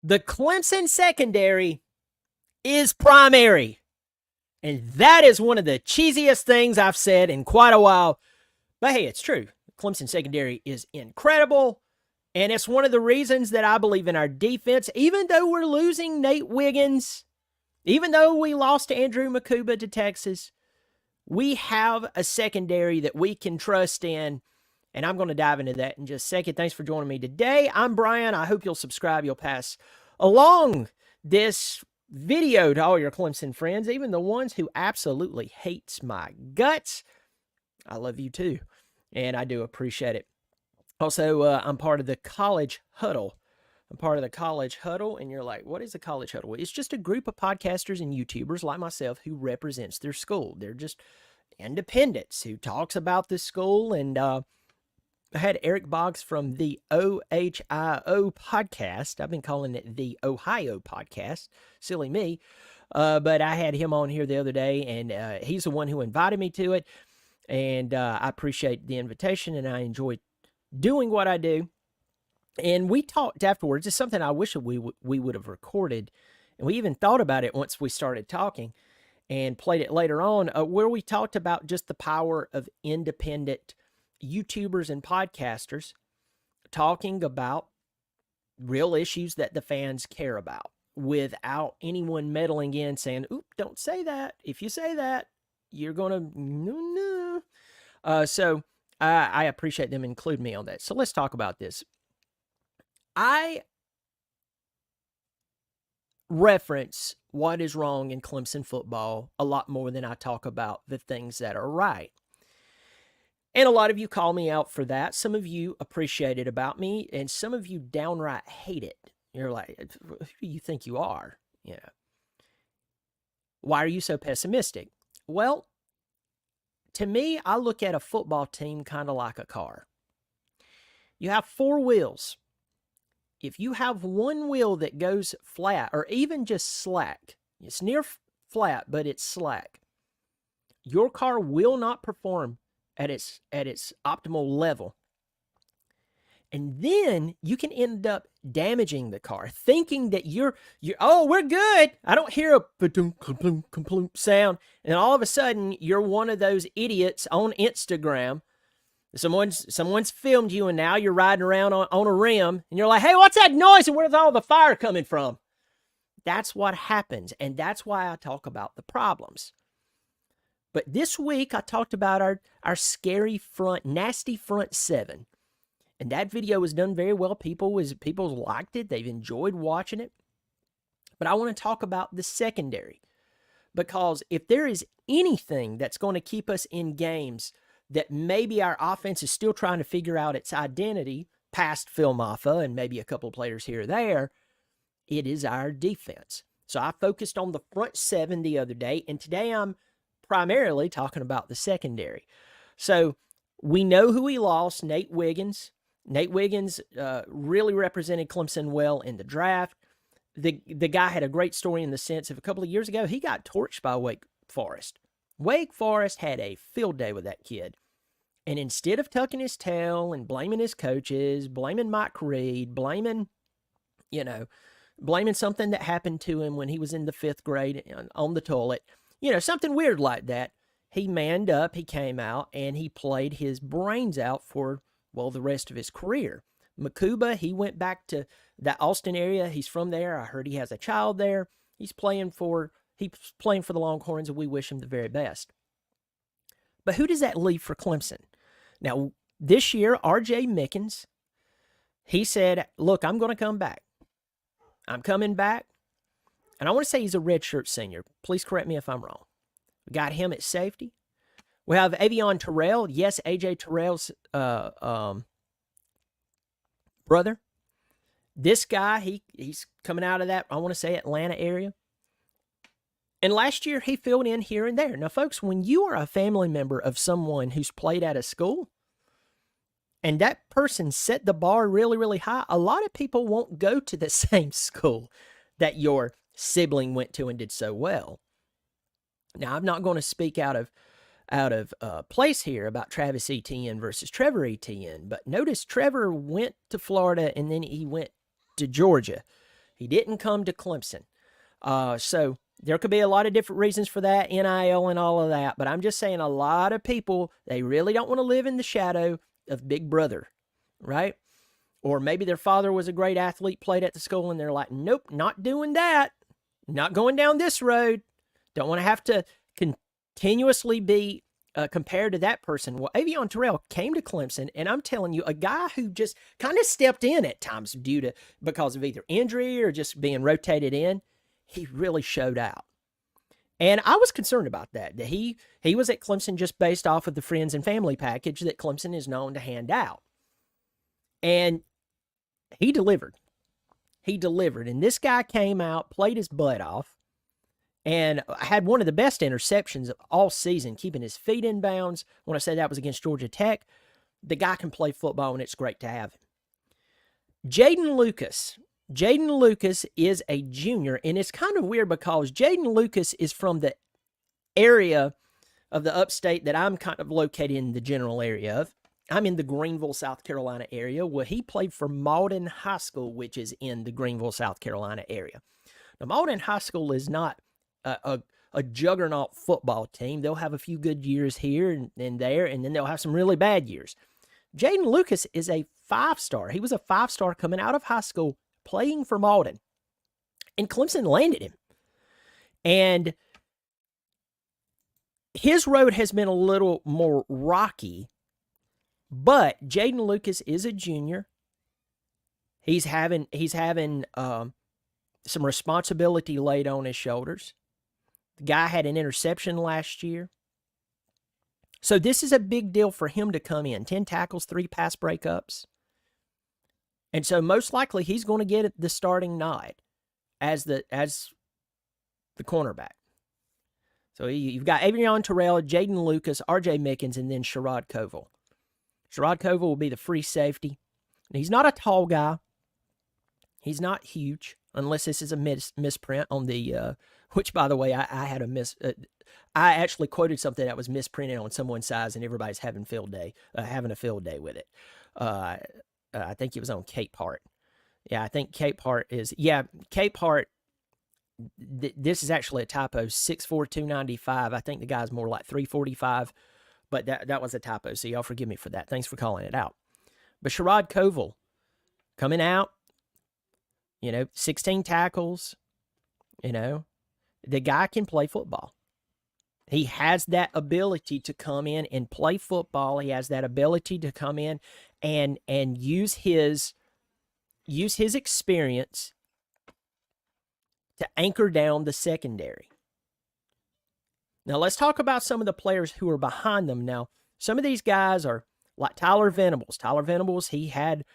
The Clemson secondary is primary. And that is one of the cheesiest things I've said in quite a while. But hey, it's true. Clemson secondary is incredible. And it's one of the reasons that I believe in our defense, even though we're losing Nate Wiggins, even though we lost Andrew Makuba to Texas, we have a secondary that we can trust in. And I'm going to dive into that in just a second. Thanks for joining me today. I'm Brian. I hope you'll subscribe. You'll pass along this video to all your Clemson friends, even the ones who absolutely hates my guts. I love you too, and I do appreciate it. Also, I'm part of the College Huddle. And you're like, what is the College Huddle? It's just a group of podcasters and YouTubers like myself who represents their school. They're just independents who talks about the school. And I had Eric Boggs from the OHIO podcast. I've been calling it the Ohio podcast. Silly me. But I had him on here the other day, and he's the one who invited me to it. And I appreciate the invitation, and I enjoy doing what I do. And we talked afterwards. It's something I wish we would have recorded. And we even thought about it once we started talking and played it later on, where we talked about just the power of independent YouTubers and podcasters talking about real issues that the fans care about without anyone meddling in saying, oop, don't say that. If you say that, you're going to, no. So I appreciate them including me on that. So let's talk about this. I reference what is wrong in Clemson football a lot more than I talk about the things that are right. And a lot of you call me out for that. Some of you appreciate it about me, and some of you downright hate it. You're like, who do you think you are? You know, why are you so pessimistic? Well, to me, I look at a football team kind of like a car. You have four wheels. If you have one wheel that goes flat or even just slack, it's near flat, but it's slack, your car will not perform at its optimal level. And then you can end up damaging the car, thinking that you're oh, we're good. I don't hear a sound. And all of a sudden, you're one of those idiots on Instagram. Someone's filmed you, and now you're riding around on a rim, and you're like, hey, what's that noise, and where's all the fire coming from? That's what happens, and that's why I talk about the problems. But this week, I talked about our scary front, nasty front seven. And that video was done very well. People liked it. They've enjoyed watching it. But I want to talk about the secondary. Because if there is anything that's going to keep us in games that maybe our offense is still trying to figure out its identity, past Phil Maffa and maybe a couple of players here or there, it is our defense. So I focused on the front seven the other day, and today I'm primarily talking about the secondary. So we know who we lost, Nate Wiggins. Nate Wiggins really represented Clemson well in the draft. The guy had a great story in the sense of a couple of years ago, he got torched by Wake Forest. Wake Forest had a field day with that kid. And instead of tucking his tail and blaming his coaches, blaming Mike Reed, blaming something that happened to him when he was in the 5th grade on the toilet, something weird like that, he manned up, he came out, and he played his brains out for, the rest of his career. Makuba, he went back to that Austin area. He's from there. I heard he has a child there. He's playing for the Longhorns, and we wish him the very best. But who does that leave for Clemson? Now, this year, R.J. Mickens, he said, look, I'm going to come back. I'm coming back. And I want to say he's a redshirt senior. Please correct me if I'm wrong. We got him at safety. We have Avion Terrell. Yes, A.J. Terrell's brother. This guy, he's coming out of that, I want to say, Atlanta area. And last year, he filled in here and there. Now, folks, when you are a family member of someone who's played at a school, and that person set the bar really, really high, a lot of people won't go to the same school that your sibling went to and did so well. Now, I'm not going to speak out of place here about Travis Etienne versus Trevor Etienne, but notice Trevor went to Florida and then he went to Georgia. He didn't come to Clemson. So there could be a lot of different reasons for that, NIL and all of that. But I'm just saying a lot of people, they really don't want to live in the shadow of Big Brother, right? Or maybe their father was a great athlete, played at the school, and they're like, nope, not doing that. Not going down this road. Don't want to have to continuously be compared to that person. Well, Avion Terrell came to Clemson, and I'm telling you, a guy who just kind of stepped in at times because of either injury or just being rotated in, he really showed out. And I was concerned about that he was at Clemson just based off of the friends and family package that Clemson is known to hand out. And he delivered. He delivered. And this guy came out, played his butt off, and had one of the best interceptions of all season, keeping his feet in bounds. When I say that was against Georgia Tech, the guy can play football, and it's great to have him. Jaden Lucas. Jaden Lucas is a junior, and it's kind of weird because Jaden Lucas is from the area of the upstate that I'm kind of located in the general area of. I'm in the Greenville, South Carolina area. Well, he played for Malden High School, which is in the Greenville, South Carolina area. Now, Malden High School is not a juggernaut football team. They'll have a few good years here and there, and then they'll have some really bad years. Jaden Lucas is a 5-star. He was a 5-star coming out of high school playing for Malden. And Clemson landed him. And his road has been a little more rocky, but Jaden Lucas is a junior. He's having some responsibility laid on his shoulders. The guy had an interception last year. So this is a big deal for him to come in. 10 tackles, 3 pass breakups. And so most likely he's going to get the starting nod as the cornerback. So you've got Avion Terrell, Jaden Lucas, R.J. Mickens, and then Sherrod Covell. Sherrod Covell will be the free safety. And he's not a tall guy. He's not huge, unless this is a misprint on the, which, by the way, I had I actually quoted something that was misprinted on someone's size, and everybody's having a field day with it. I think it was on Cape Hart. Yeah, I think Cape Hart is, Cape Hart, this is actually a typo, 6'4", 295. I think the guy's more like 345, but that was a typo, so y'all forgive me for that. Thanks for calling it out. But Sherrod Covell, coming out, 16 tackles, the guy can play football. He has that ability to come in and play football. He has that ability to come in and use his experience to anchor down the secondary. Now, let's talk about some of the players who are behind them. Now, some of these guys are like Tyler Venables. Tyler Venables, he had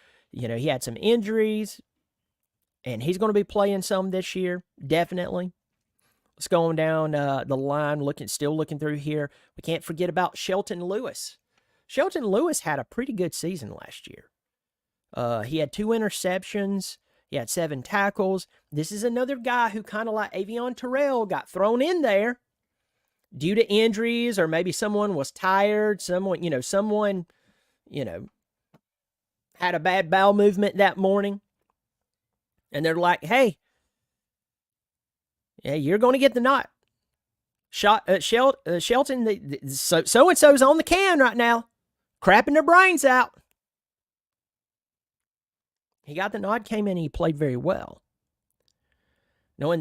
some injuries, and he's going to be playing some this year, definitely. Let's go on down the line, still looking through here. We can't forget about Shelton Lewis. Shelton Lewis had a pretty good season last year. He had 2 interceptions. He had 7 tackles. This is another guy who, kind of like Avion Terrell, got thrown in there due to injuries, or maybe someone was tired. Someone had a bad bowel movement that morning. And they're like, hey, you're going to get the nod. Shelton, so-and-so's on the can right now, crapping their brains out. He got the nod, came in, and he played very well. Now,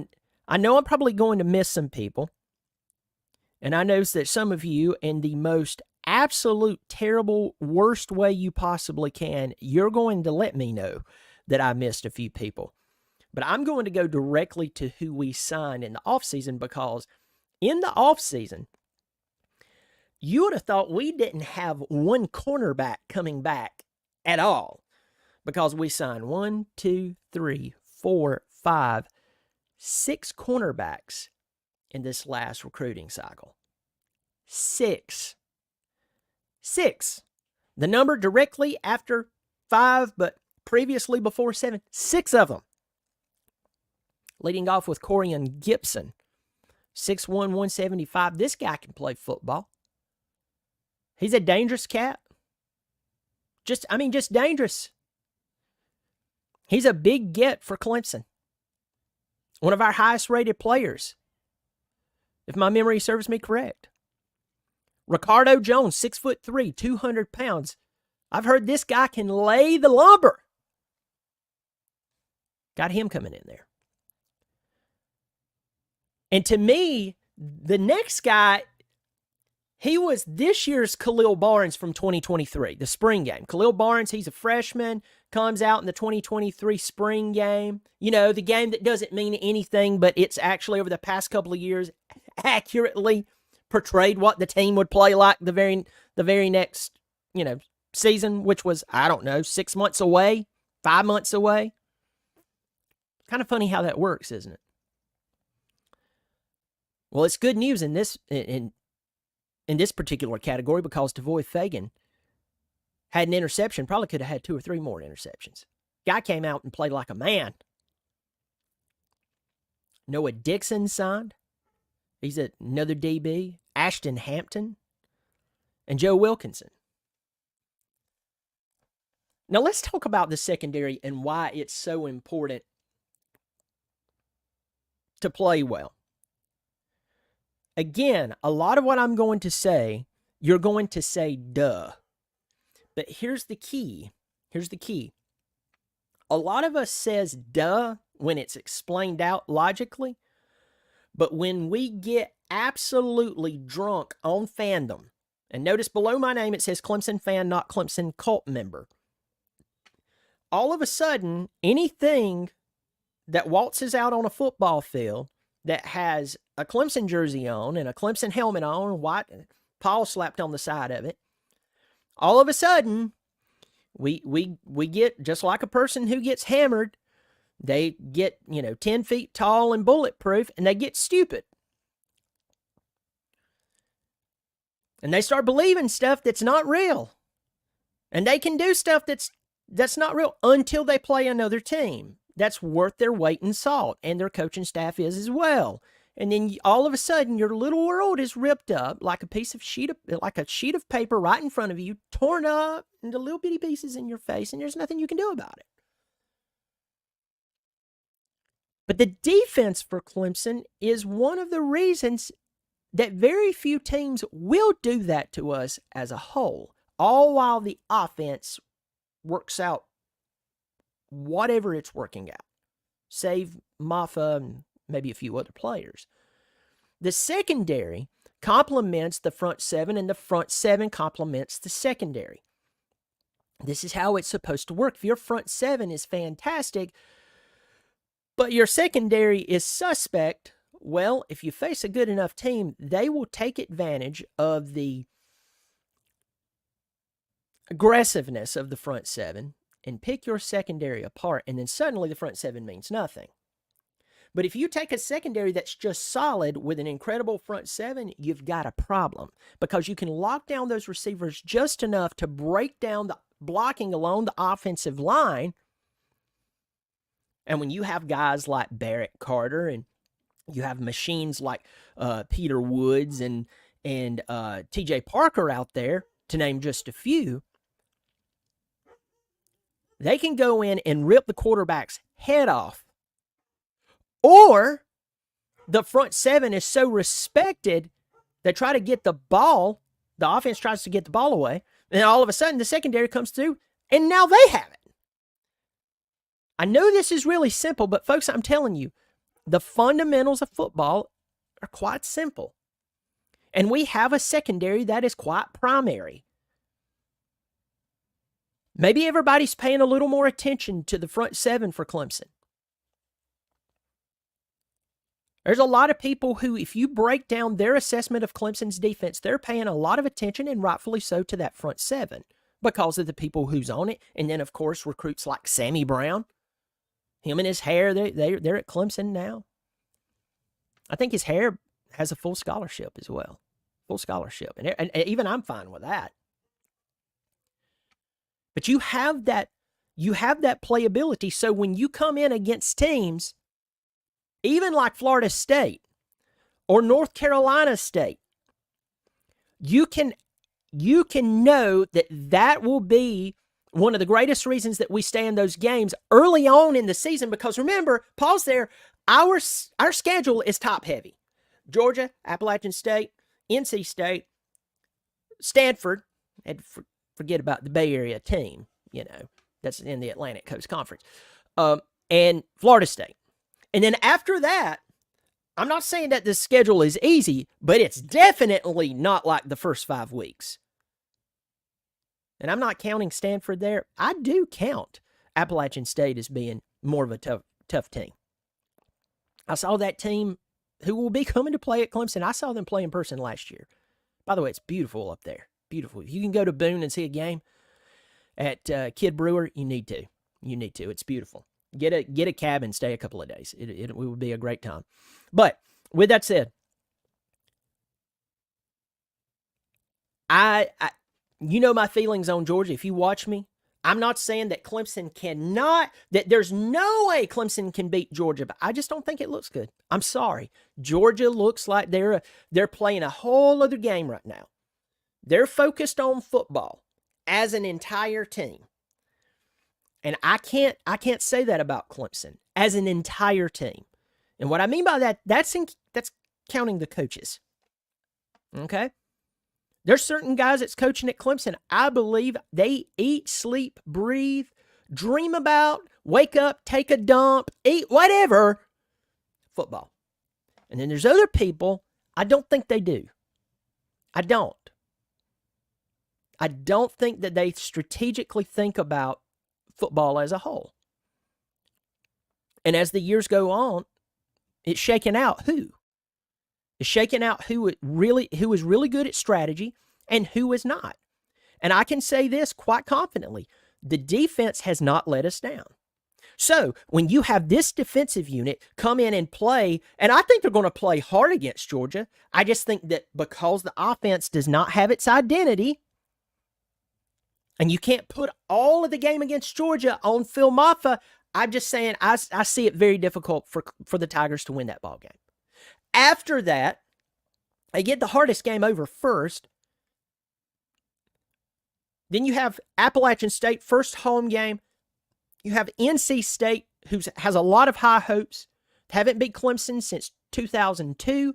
I know I'm probably going to miss some people, and I notice that some of you, in the most absolute terrible, worst way you possibly can, you're going to let me know that I missed a few people. But I'm going to go directly to who we signed in the offseason, because in the offseason, you would have thought we didn't have one cornerback coming back at all, because we signed 1, 2, 3, 4, 5, 6 cornerbacks in this last recruiting cycle. 6. The number directly after 5, but previously before 7. 6 of them. Leading off with Corian Gibson, 6'1", 175. This guy can play football. He's a dangerous cat. Just dangerous. He's a big get for Clemson. One of our highest rated players, if my memory serves me correct. Ricardo Jones, 6'3", 200 pounds. I've heard this guy can lay the lumber. Got him coming in there. And to me, the next guy, he was this year's Khalil Barnes from 2023, the spring game. Khalil Barnes, he's a freshman, comes out in the 2023 spring game. You know, the game that doesn't mean anything, but it's actually over the past couple of years accurately portrayed what the team would play like the very next, season, which was, 6 months away, 5 months away. Kind of funny how that works, isn't it? Well, it's good news in this particular category because Tavoy Fagan had an interception, probably could have had 2 or 3 more interceptions. Guy came out and played like a man. Noah Dixon signed. He's another DB. Ashton Hampton and Joe Wilkinson. Now let's talk about the secondary and why it's so important to play well. Again, a lot of what I'm going to say, you're going to say, duh. But here's the key. A lot of us says duh when it's explained out logically. But when we get absolutely drunk on fandom, and notice below my name it says Clemson fan, not Clemson cult member. All of a sudden, anything that waltzes out on a football field that has a Clemson jersey on and a Clemson helmet on, white Paul slapped on the side of it, all of a sudden, we get, just like a person who gets hammered, they get, 10 feet tall and bulletproof, and they get stupid. And they start believing stuff that's not real. And they can do stuff that's not real until they play another team that's worth their weight in salt, and their coaching staff is as well. And then all of a sudden, your little world is ripped up like a sheet of paper right in front of you, torn up into little bitty pieces in your face, and there's nothing you can do about it. But the defense for Clemson is one of the reasons that very few teams will do that to us as a whole, all while the offense works out whatever it's working out, save Maffa and maybe a few other players. The secondary complements the front seven, and the front seven complements the secondary. This is how it's supposed to work. If your front seven is fantastic, but your secondary is suspect, well, if you face a good enough team, they will take advantage of the aggressiveness of the front seven and pick your secondary apart, and then suddenly the front seven means nothing. But if you take a secondary that's just solid with an incredible front seven, you've got a problem, because you can lock down those receivers just enough to break down the blocking along the offensive line. And when you have guys like Barrett Carter, and you have machines like Peter Woods and T.J. Parker out there, to name just a few, they can go in and rip the quarterback's head off. Or the front seven is so respected, they try to get the ball, the offense tries to get the ball away, and all of a sudden the secondary comes through, and now they have it. I know this is really simple, but folks, I'm telling you, the fundamentals of football are quite simple. And we have a secondary that is quite primary. Maybe everybody's paying a little more attention to the front seven for Clemson. There's a lot of people who, if you break down their assessment of Clemson's defense, they're paying a lot of attention, and rightfully so, to that front seven because of the people who's on it. And then, of course, recruits like Sammy Brown. Him and his hair, they're at Clemson now. I think his hair has a full scholarship as well. Full scholarship. And even I'm fine with that. But you have that playability. So when you come in against teams, even like Florida State or North Carolina State, you can know that will be one of the greatest reasons that we stay in those games early on in the season, because remember, pause there, our schedule is top heavy. Georgia, Appalachian State, NC State, Stanford, and forget about the Bay Area team, that's in the Atlantic Coast Conference, and Florida State. And then after that, I'm not saying that the schedule is easy, but it's definitely not like the first 5 weeks. And I'm not counting Stanford there. I do count Appalachian State as being more of a tough team. I saw that team who will be coming to play at Clemson. I saw them play in person last year. By the way, it's beautiful up there. Beautiful. If you can go to Boone and see a game at Kid Brewer, you need to. You need to. It's beautiful. Get a cabin, stay a couple of days. It would be a great time. But with that said, I my feelings on Georgia. If you watch me, I'm not saying that Clemson cannot, that there's no way Clemson can beat Georgia, but I just don't think it looks good. I'm sorry. Georgia looks like they're playing a whole other game right now. They're focused on football as an entire team. And I can't say that about Clemson as an entire team. And what I mean by that, that's counting the coaches. Okay? There's certain guys that's coaching at Clemson, I believe they eat, sleep, breathe, dream about, wake up, take a dump, eat, whatever, football. And then there's other people, I don't think they do. I don't think that they strategically think about football as a whole. And as the years go on, it's shaking out who? It's shaking out who is really good at strategy and who is not. And I can say this quite confidently. The defense has not let us down. So when you have this defensive unit come in and play, and I think they're going to play hard against Georgia, I just think that because the offense does not have its identity, and you can't put all of the game against Georgia on Phil Maffa, I'm just saying I see it very difficult for the Tigers to win that ball game. After that, they get the hardest game over first. Then you have Appalachian State, first home game. You have NC State, who has a lot of high hopes. Haven't beat Clemson since 2002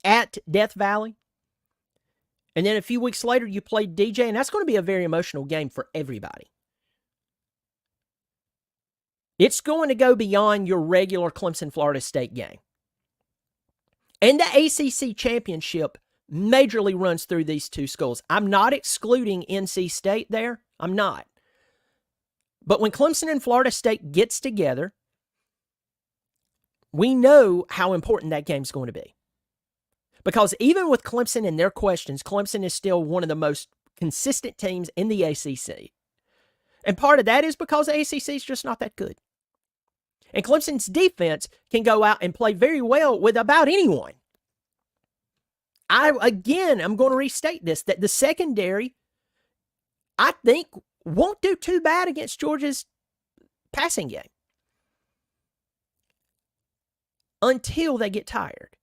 at Death Valley. And then a few weeks later, you play DJ, and that's going to be a very emotional game for everybody. It's going to go beyond your regular Clemson-Florida State game. And the ACC championship majorly runs through these two schools. I'm not excluding NC State there. I'm not. But when Clemson and Florida State gets together, we know how important that game's going to be. Because even with Clemson and their questions, Clemson is still one of the most consistent teams in the ACC. And part of that is because the ACC is just not that good. And Clemson's defense can go out and play very well with about anyone. I'm going to restate this, that the secondary, I think, won't do too bad against Georgia's passing game. Until they get tired.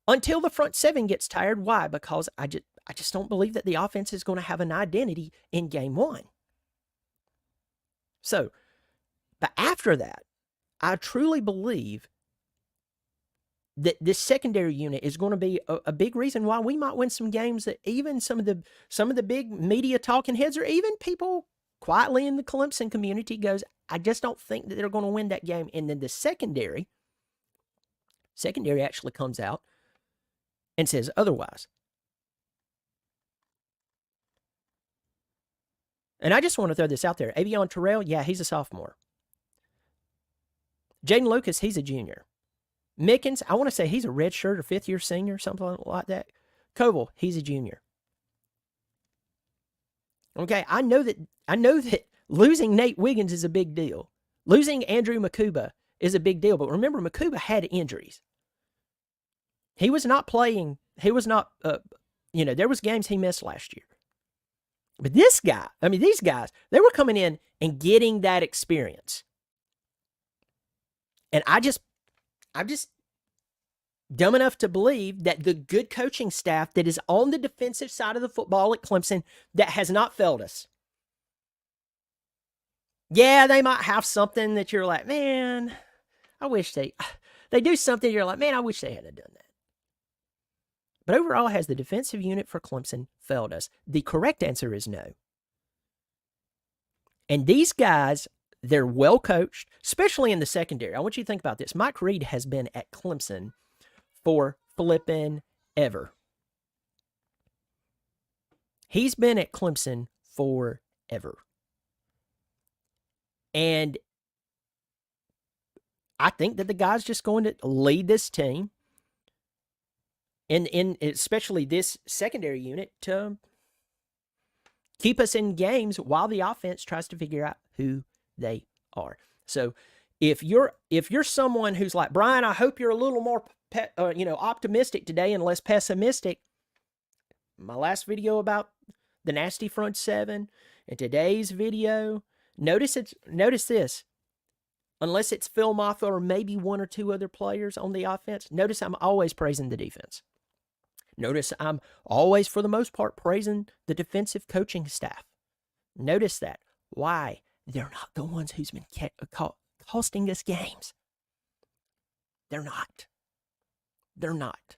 Until the front seven gets tired. Why? Because I just don't believe that the offense is going to have an identity in game one. So, but after that, I truly believe that this secondary unit is going to be a big reason why we might win some games that even some of the big media talking heads, or even people quietly in the Clemson community, goes, I just don't think that they're going to win that game. And then the secondary actually comes out and says otherwise. And I just want to throw this out there. Avion Terrell, yeah, he's a sophomore. Jaden Lucas, he's a junior. Mickens, I want to say he's a redshirt or fifth-year senior, something like that. Koval, he's a junior. Okay, I know that losing Nate Wiggins is a big deal. Losing Andrew Makuba is a big deal. But remember, Makuba had injuries. He was not playing. He was not, there was games he missed last year. But these guys, they were coming in and getting that experience. And dumb enough to believe that the good coaching staff that is on the defensive side of the football at Clemson that has not failed us. Yeah, they might have something that you're like, man, I wish they do something you're like, man, I wish they had done that. But overall, has the defensive unit for Clemson failed us? The correct answer is no. And these guys, they're well coached, especially in the secondary. I want you to think about this. Mike Reed has been at Clemson for flippin' ever. He's been at Clemson forever. And I think that the guy's just going to lead this team, in especially this secondary unit, to keep us in games while the offense tries to figure out who they are. So if you're someone who's like, Brian, I hope you're a little more optimistic today and less pessimistic. My last video about the nasty front seven and today's video, notice this. Unless it's Phil Maffa or maybe one or two other players on the offense, notice I'm always praising the defense. Notice I'm always, for the most part, praising the defensive coaching staff. Notice that. Why? They're not the ones who's been costing us games. They're not. They're not.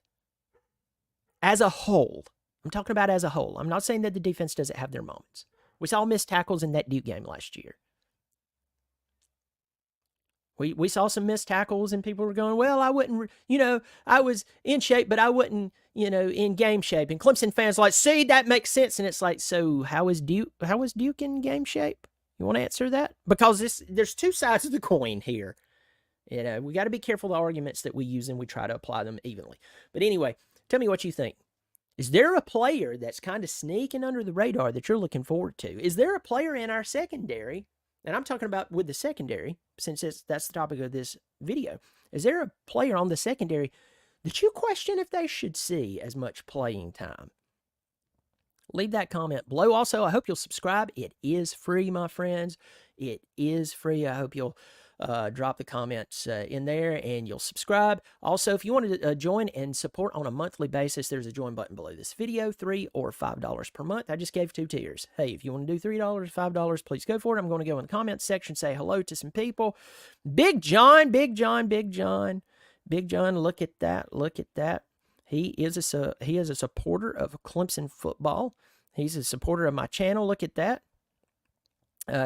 As a whole, I'm talking about as a whole. I'm not saying that the defense doesn't have their moments. We saw missed tackles in that Duke game last year. We saw some missed tackles, and people were going, well, I wouldn't, I was in shape, but I wasn't, in game shape. And Clemson fans are like, see, that makes sense. And it's like, so how was Duke in game shape? You want to answer that? Because there's two sides of the coin here. We got to be careful of the arguments that we use, and we try to apply them evenly. But anyway, tell me what you think. Is there a player that's kind of sneaking under the radar that you're looking forward to? Is there a player in our secondary? And I'm talking about with the secondary, since that's the topic of this video. Is there a player on the secondary that you question if they should see as much playing time? Leave that comment below. Also, I hope you'll subscribe. It is free, my friends. It is free. I hope you'll drop the comments in there and you'll subscribe. Also, if you want to join and support on a monthly basis, there's a join button below this video, $3 or $5 per month. I just gave 2 tiers. Hey, if you want to do $3, $5, please go for it. I'm going to go in the comments section, say hello to some people. Big John, look at that. Look at that. He is a supporter of Clemson football. He's a supporter of my channel. Look at that.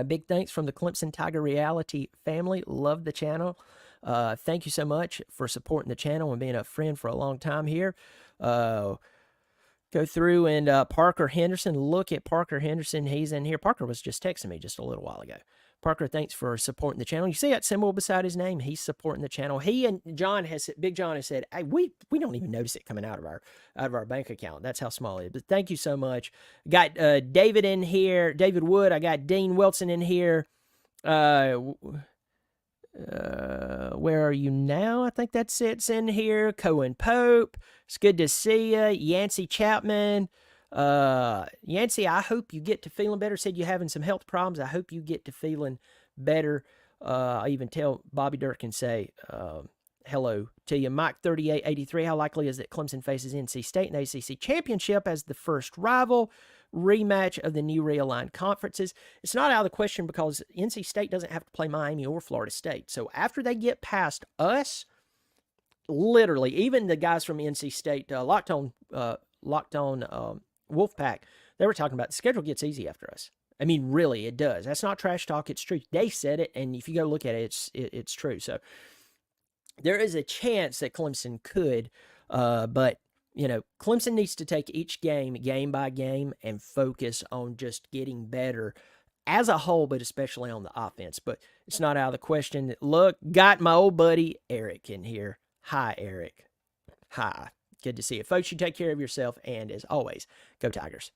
Big thanks from the Clemson Tiger Reality family. Love the channel. Thank you so much for supporting the channel and being a friend for a long time here. Go through and Parker Henderson. Look at Parker Henderson. He's in here. Parker was just texting me just a little while ago. Parker, thanks for supporting the channel. You see that symbol beside his name? He's supporting the channel. He and Big John has said, hey, we don't even notice it coming out of our bank account. That's how small it is. But thank you so much. Got David in here, David Wood. I got Dean Wilson in here. Where are you now? I think that's it's in here. Cohen Pope. It's good to see you. Yancey Chapman. Yancey, I hope you get to feeling better. Said you're having some health problems. I hope you get to feeling better. I even tell Bobby Durkin, say hello to you. Mike 3883, how likely is that Clemson faces NC State in the ACC championship as the first rival rematch of the new realigned conferences? It's not out of the question because NC State doesn't have to play Miami or Florida State. So after they get past us, literally, even the guys from NC State, Locked On Wolfpack, they were talking about the schedule gets easy after us. I mean, really, it does. That's not trash talk. It's true. They said it, and if you go look at it, it's true. So there is a chance that Clemson could, but, Clemson needs to take each game by game, and focus on just getting better as a whole, but especially on the offense. But it's not out of the question. Look, got my old buddy Eric in here. Hi, Eric. Hi. Good to see you. Folks, you take care of yourself, and as always, go Tigers.